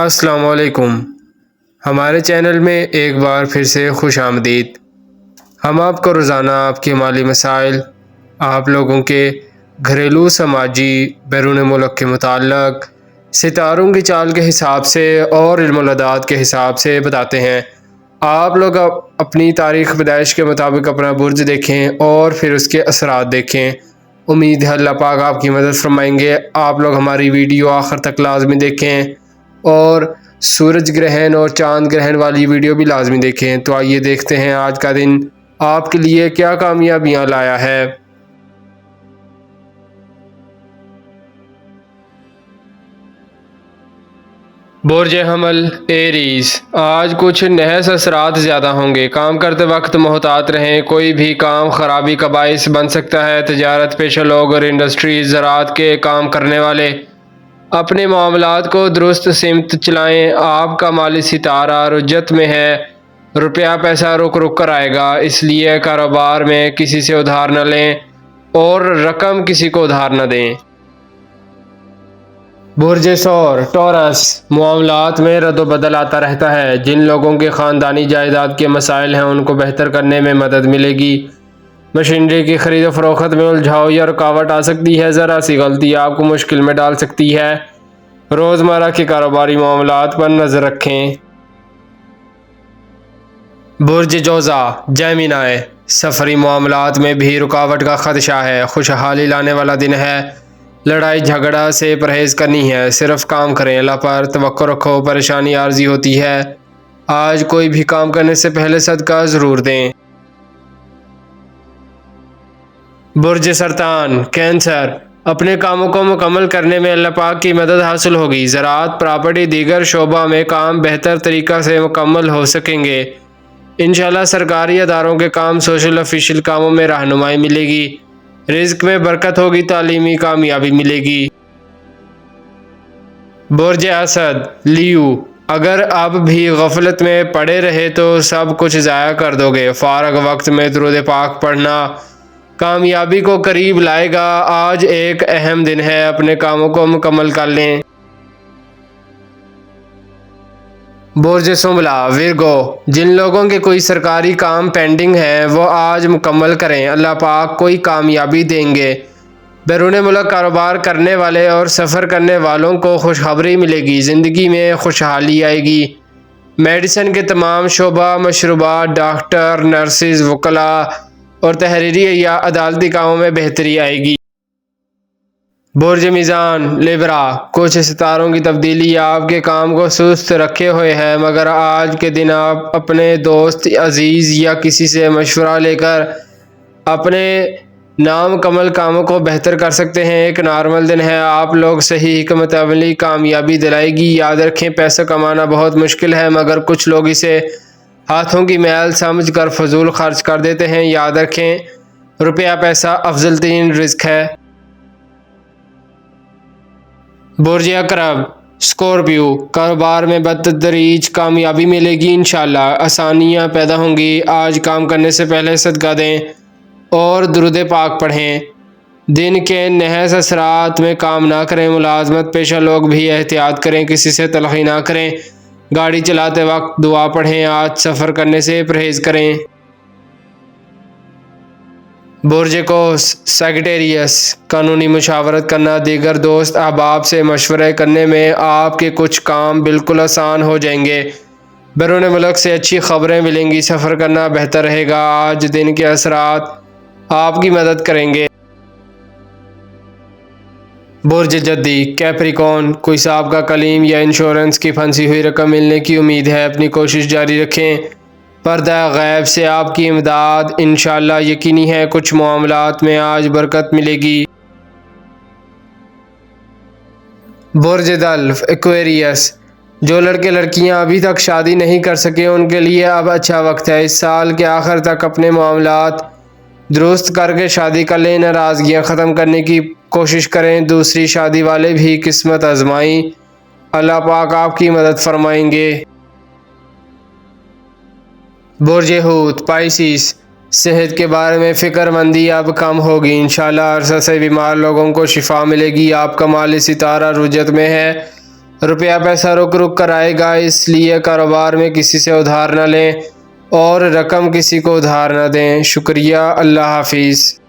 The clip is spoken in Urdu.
السلام علیکم۔ ہمارے چینل میں ایک بار پھر سے خوش آمدید۔ ہم آپ کو روزانہ آپ کے مالی مسائل، آپ لوگوں کے گھریلو، سماجی، بیرون ملک کے متعلق، ستاروں کی چال کے حساب سے اور علم الاعداد کے حساب سے بتاتے ہیں۔ آپ لوگ اپنی تاریخ پیدائش کے مطابق اپنا برج دیکھیں اور پھر اس کے اثرات دیکھیں۔ امید ہے اللہ پاک آپ کی مدد فرمائیں گے۔ آپ لوگ ہماری ویڈیو آخر تک لازمی دیکھیں اور سورج گرہن اور چاند گرہن والی ویڈیو بھی لازمی دیکھیں۔ تو آئیے دیکھتے ہیں آج کا دن آپ کے لیے کیا کامیابیاں لایا ہے۔ برج حمل ایریز، آج کچھ نحس اثرات زیادہ ہوں گے۔ کام کرتے وقت محتاط رہیں، کوئی بھی کام خرابی کا باعث بن سکتا ہے۔ تجارت پیشہ لوگ اور انڈسٹریز، زراعت کے کام کرنے والے اپنے معاملات کو درست سمت چلائیں۔ آپ کا مالی ستارہ رجت میں ہے، روپیہ پیسہ رک رک کر آئے گا، اس لیے کاروبار میں کسی سے ادھار نہ لیں اور رقم کسی کو ادھار نہ دیں۔ برج ثور ٹورس، معاملات میں رد و بدل آتا رہتا ہے۔ جن لوگوں کے خاندانی جائیداد کے مسائل ہیں ان کو بہتر کرنے میں مدد ملے گی۔ مشینری کی خرید و فروخت میں الجھاؤ یا رکاوٹ آ سکتی ہے، ذرا سی غلطی آپ کو مشکل میں ڈال سکتی ہے۔ روزمرہ کے کاروباری معاملات پر نظر رکھیں۔ برج جوزا جیمینائے، سفری معاملات میں بھی رکاوٹ کا خدشہ ہے۔ خوشحالی لانے والا دن ہے، لڑائی جھگڑا سے پرہیز کرنی ہے، صرف کام کریں، اللہ پر توکل رکھو، پریشانی عارضی ہوتی ہے۔ آج کوئی بھی کام کرنے سے پہلے صدقہ ضرور دیں۔ برج سرطان کینسر، اپنے کاموں کو مکمل کرنے میں اللہ پاک کی مدد حاصل ہوگی۔ زراعت، پراپرٹی، دیگر شعبہ میں کام بہتر طریقہ سے مکمل ہو سکیں گے۔ انشاءاللہ سرکاری اداروں کے کام، سوشل آفیشل کاموں میں رہنمائی ملے گی۔ رزق میں برکت ہوگی، تعلیمی کامیابی ملے گی۔ برج اسد لیو، اگر اب بھی غفلت میں پڑے رہے تو سب کچھ ضائع کر دو گے۔ فارغ وقت میں درود پاک پڑھنا کامیابی کو قریب لائے گا۔ آج ایک اہم دن ہے، اپنے کاموں کو مکمل کر لیں۔ برج سنبلا ورگو، جن لوگوں کے کوئی سرکاری کام پینڈنگ ہے وہ آج مکمل کریں، اللہ پاک کوئی کامیابی دیں گے۔ بیرون ملک کاروبار کرنے والے اور سفر کرنے والوں کو خوشخبری ملے گی، زندگی میں خوشحالی آئے گی۔ میڈیسن کے تمام شعبہ، مشروبات، ڈاکٹر، نرسز، وکلاء اور تحریری یا عدالتی کاموں میں بہتری آئے گی۔ برج میزان لیبرا، کچھ ستاروں کی تبدیلی آپ کے کام کو سست رکھے ہوئے ہے، مگر آج کے دن آپ اپنے دوست عزیز یا کسی سے مشورہ لے کر اپنے نامکمل کاموں کو بہتر کر سکتے ہیں۔ ایک نارمل دن ہے، آپ لوگ صحیح حکمت عملی کامیابی دلائے گی۔ یاد رکھیں پیسہ کمانا بہت مشکل ہے، مگر کچھ لوگ اسے ہاتھوں کی میل سمجھ کر فضول خرچ کر دیتے ہیں۔ یاد رکھیں روپیہ پیسہ افضل ترین رزق ہے۔ برج عقرب اسکورپیو، کاروبار میں بتدریج کامیابی ملے گی، انشاءاللہ آسانیاں پیدا ہوں گی۔ آج کام کرنے سے پہلے صدقہ دیں اور درود پاک پڑھیں۔ دن کے نحس اثرات میں کام نہ کریں، ملازمت پیشہ لوگ بھی احتیاط کریں، کسی سے تلخی نہ کریں، گاڑی چلاتے وقت دعا پڑھیں، آج سفر کرنے سے پرہیز کریں۔ برج قوس سیگیٹیریس، قانونی مشاورت کرنا، دیگر دوست احباب سے مشورے کرنے میں آپ کے کچھ کام بالکل آسان ہو جائیں گے۔ بیرون ملک سے اچھی خبریں ملیں گی، سفر کرنا بہتر رہے گا۔ آج دن کے اثرات آپ کی مدد کریں گے۔ برج جدی کیپریکون، کوئی سابقہ کلیم یا انشورنس کی پھنسی ہوئی رقم ملنے کی امید ہے، اپنی کوشش جاری رکھیں۔ پردہ غیب سے آپ کی امداد انشاءاللہ یقینی ہے، کچھ معاملات میں آج برکت ملے گی۔ برج دلو ایکویریس، جو لڑکے لڑکیاں ابھی تک شادی نہیں کر سکے ان کے لیے اب اچھا وقت ہے۔ اس سال کے آخر تک اپنے معاملات درست کر کے شادی کر لیں، ناراضگیاں ختم کرنے کی کوشش کریں۔ دوسری شادی والے بھی قسمت آزمائیں، اللہ پاک آپ کی مدد فرمائیں گے۔ برج حوت پائسیس، صحت کے بارے میں فکر مندی اب کم ہوگی، انشاءاللہ عرصہ سے بیمار لوگوں کو شفا ملے گی۔ آپ کا مالی ستارہ رجت میں ہے، روپیہ پیسہ رک رک کر آئے گا، اس لیے کاروبار میں کسی سے ادھار نہ لیں اور رقم کسی کو ادھار نہ دیں۔ شکریہ، اللہ حافظ۔